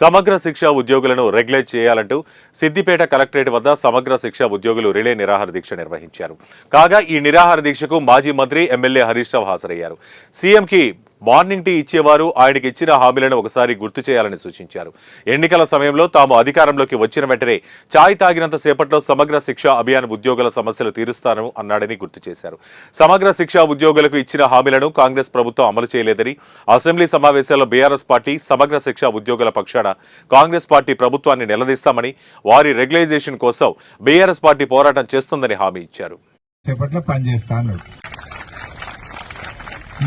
సమగ్ర శిక్ష ఉద్యోగులను రెగ్యులేట్ చేయాలంటూ సిద్దిపేట కలెక్టరేట్ వద్ద సమగ్ర శిక్ష ఉద్యోగులు రిలే నిరాహార దీక్ష నిర్వహించారు. కాగా ఈ నిరాహార దీక్షకు మాజీ మంత్రి ఎమ్మెల్యే హరీష్ రావు హాజరయ్యారు. సీఎంకి మార్నింగ్ టీ ఇచ్చేవారు ఆయనకి ఇచ్చిన హామీలను ఒకసారి గుర్తు చేయాలని సూచించారు. ఎన్నికల సమయంలో తాము అధికారంలోకి వచ్చిన వెంటనే చాయ్ తాగినంత సేపట్లో సమగ్ర శిక్ష అభియాన్ ఉద్యోగుల సమస్యలు తీరుస్తాను అన్నాడని గుర్తు చేశారు. సమగ్ర శిక్ష ఉద్యోగులకు ఇచ్చిన హామీలను కాంగ్రెస్ ప్రభుత్వం అమలు చేయలేదని, అసెంబ్లీ సమావేశాల్లో బీఆర్ఎస్ పార్టీ సమగ్ర శిక్ష ఉద్యోగుల పక్షాన కాంగ్రెస్ పార్టీ ప్రభుత్వాన్ని నిలదీస్తామని, వారి రెగ్యులైజేషన్ కోసం బీఆర్ఎస్ పార్టీ పోరాటం చేస్తుందని హామీ ఇచ్చారు.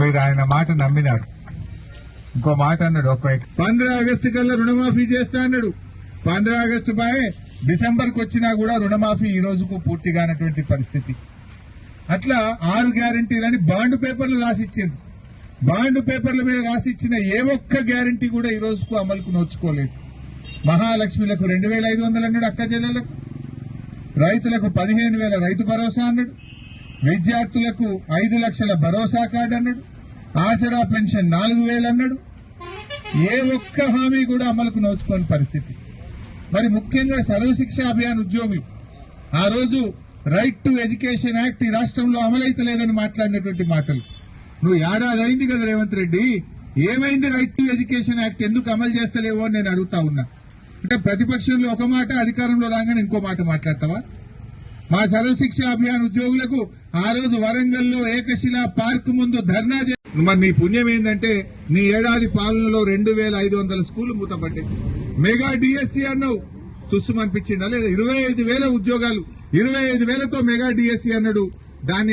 మీరు ఆయన మాట నమ్మినారు. ఇంకో మాట అన్నాడు, 15 ఆగస్టు కల్లా రుణమాఫీ చేస్తా అన్నాడు. 15 ఆగస్టు బాయ్ డిసెంబర్కి వచ్చినా కూడా రుణమాఫీ ఈ రోజుకు పూర్తిగానటువంటి పరిస్థితి. అట్లా 6 గ్యారంటీలని బాండ్ పేపర్లు రాసిచ్చింది. బాండ్ పేపర్ల మీద రాసిచ్చిన ఏ ఒక్క గ్యారంటీ కూడా ఈ రోజుకు అమలుకు నోచుకోలేదు. మహాలక్ష్మిలకు 2500 అన్నాడు, అక్క చెల్లెలకు. రైతులకు 15,000 రైతు భరోసా అన్నాడు. విద్యార్థులకు 5 లక్షల భరోసా కార్డు అన్నాడు. ఆసరా పెన్షన్ 4,000 అన్నాడు. ఏ ఒక్క హామీ కూడా అమలుకు నోచుకోని పరిస్థితి. మరి ముఖ్యంగా సర్వశిక్ష అభియాన్ ఉద్యోగులు ఆ రోజు రైట్ టు ఎడ్యుకేషన్ యాక్ట్ ఈ రాష్ట్రంలో అమలైతలేదని మాట్లాడినటువంటి మాటలు. నువ్వు ఏడాది అయింది కదా రేవంత్ రెడ్డి, ఏమైంది రైట్ టు ఎడ్యుకేషన్ యాక్ట్, ఎందుకు అమలు చేస్తలేవో అని నేను అడుగుతా ఉన్నా. అంటే ప్రతిపక్షంలో ఒక మాట, అధికారంలో రాగానే ఇంకో మాట మాట్లాడతావా? మా సర్వశిక్ష అభియాన్ ఉద్యోగులకు ఆ రోజు వరంగల్లో ఏకశిలా పార్క్ ముందు ధర్నా మరి నీ పుణ్యం ఏంటంటే నీ ఏడాది పాలనలో 2,500 స్కూళ్లు మూతపడ్డాయి. మెగా డిఎస్సీ అన్నావు, తుస్సుమనిపించిందా లేదా? 25,000 ఉద్యోగాలు, 25,000తో మెగా డిఎస్సీ అన్నాడు. దాన్ని